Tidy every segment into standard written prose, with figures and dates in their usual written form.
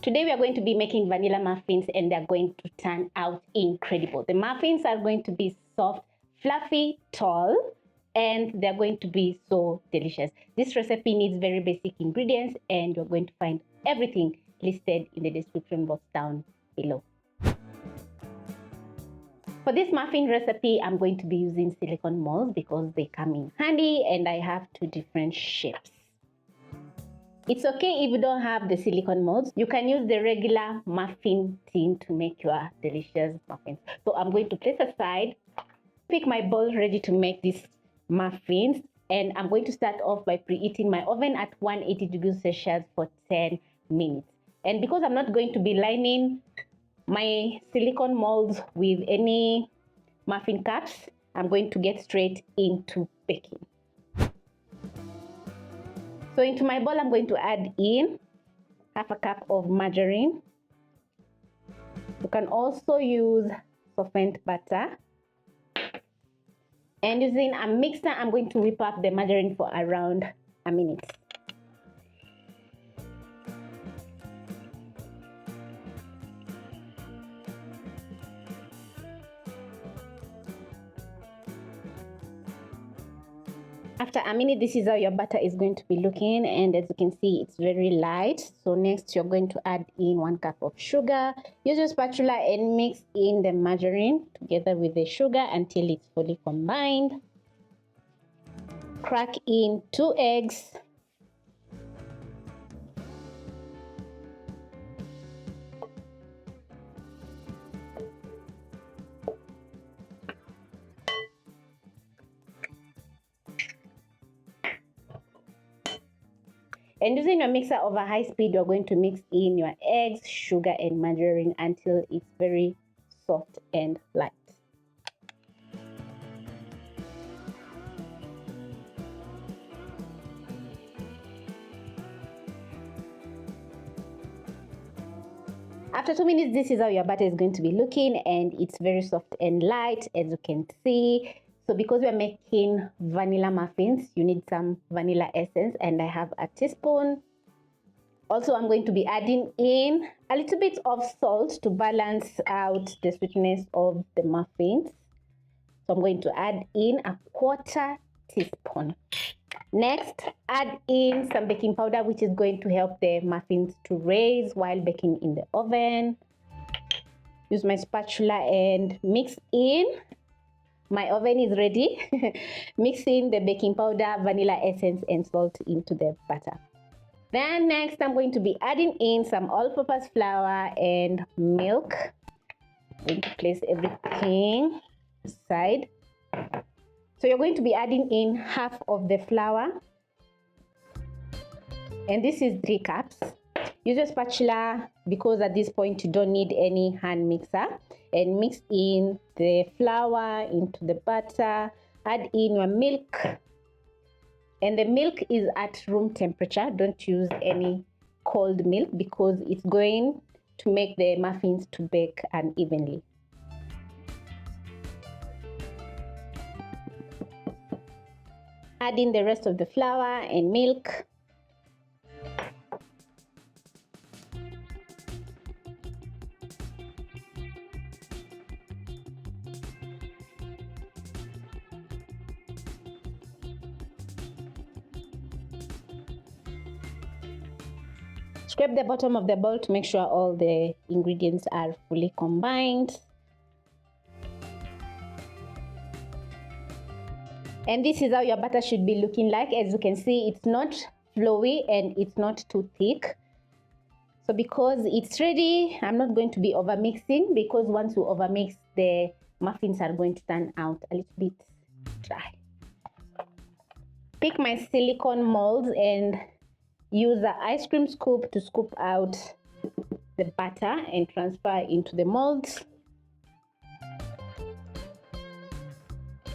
Today we are going to be making vanilla muffins and they're going to turn out incredible. The muffins are going to be soft, fluffy, tall, and they're going to be so delicious. This recipe needs very basic ingredients and you're going to find everything listed in the description box down below. For this muffin recipe, I'm going to be using silicone molds because they come in handy and I have two different shapes. It's okay if you don't have the silicone molds. You can use the regular muffin tin to make your delicious muffins. So I'm going to place aside, pick my bowl ready to make these muffins, and I'm going to start off by preheating my oven at 180 degrees Celsius for 10 minutes. And because I'm not going to be lining my silicone molds with any muffin cups, I'm going to get straight into baking. So into my bowl, I'm going to add in half a cup of margarine. You can also use softened butter. And using a mixer, I'm going to whip up the margarine for around a minute. After a minute, this is how your butter is going to be looking, and as you can see, it's very light. So next, you're going to add in 1 cup of sugar. Use your spatula and mix in the margarine together with the sugar until it's fully combined. Crack in 2 eggs. And using your mixer over high speed, you're going to mix in your eggs, sugar, and margarine until it's very soft and light. After 2 minutes, this is how your batter is going to be looking, and it's very soft and light, as you can see. So because we are making vanilla muffins, you need some vanilla essence, and I have a teaspoon. Also, I'm going to be adding in a little bit of salt to balance out the sweetness of the muffins. So I'm going to add in a 1/4 teaspoon. Next, add in some baking powder, which is going to help the muffins to raise while baking in the oven. Use my spatula and mix in. My oven is ready. Mix in the baking powder, vanilla essence, and salt into the batter. Then next, I'm going to be adding in some all-purpose flour and milk. I'm going to place everything aside. So you're going to be adding in half of the flour. And this is 3 cups. Use your spatula because at this point you don't need any hand mixer, and mix in the flour into the butter. Add in your milk, and the milk is at room temperature. Don't use any cold milk because it's going to make the muffins to bake unevenly. Add in the rest of the flour and milk. Scrape the bottom of the bowl to make sure all the ingredients are fully combined. And this is how your batter should be looking like. As you can see, it's not flowy and it's not too thick. So because it's ready, I'm not going to be over mixing, because once you over mix, the muffins are going to turn out a little bit dry. Pick my silicone molds and use an ice cream scoop to scoop out the batter and transfer into the molds.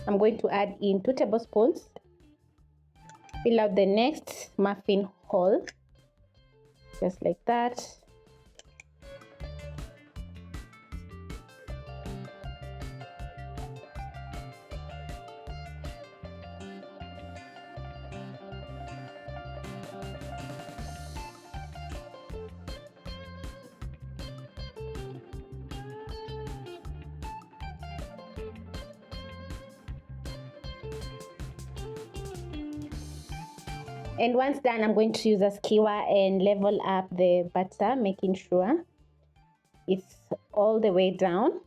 I'm going to add in 2 tablespoons. Fill out the next muffin hole, just like that. And once done, I'm going to use a skewer and level up the butter, making sure it's all the way down.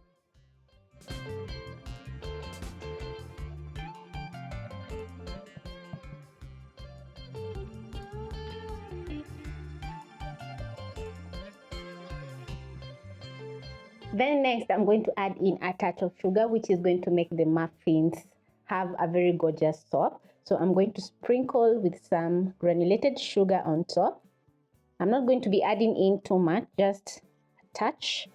Then next, I'm going to add in a touch of sugar, which is going to make the muffins have a very gorgeous top. So I'm going to sprinkle with some granulated sugar on top. I'm not going to be adding in too much, just a touch.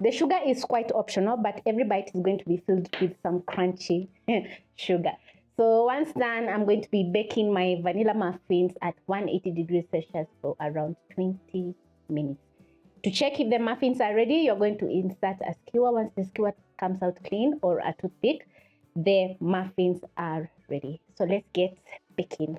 The sugar is quite optional, but every bite is going to be filled with some crunchy sugar. So once done, I'm going to be baking my vanilla muffins at 180 degrees Celsius for around 20 minutes. To check if the muffins are ready, you're going to insert a skewer. Once the skewer comes out clean, or a toothpick, the muffins are ready. So let's get baking.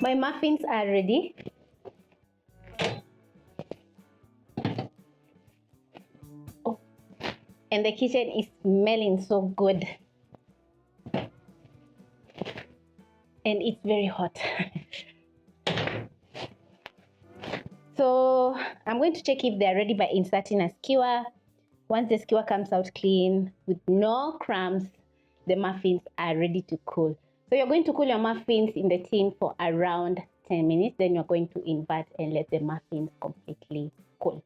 My muffins are ready. Oh, and the kitchen is smelling so good. And it's very hot. So I'm going to check if they're ready by inserting a skewer. Once the skewer comes out clean with no crumbs, the muffins are ready to cool. So you're going to cool your muffins in the tin for around 10 minutes. Then you're going to invert and let the muffins completely cool.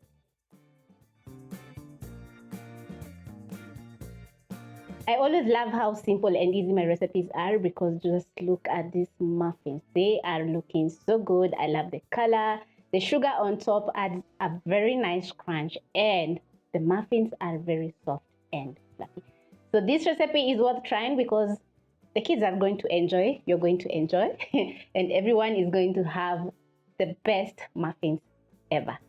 I always love how simple and easy my recipes are, because just look at these muffins. They are looking so good. I love the color. The sugar on top adds a very nice crunch, and the muffins are very soft and fluffy. So this recipe is worth trying, because the kids are going to enjoy, you're going to enjoy, and everyone is going to have the best muffins ever.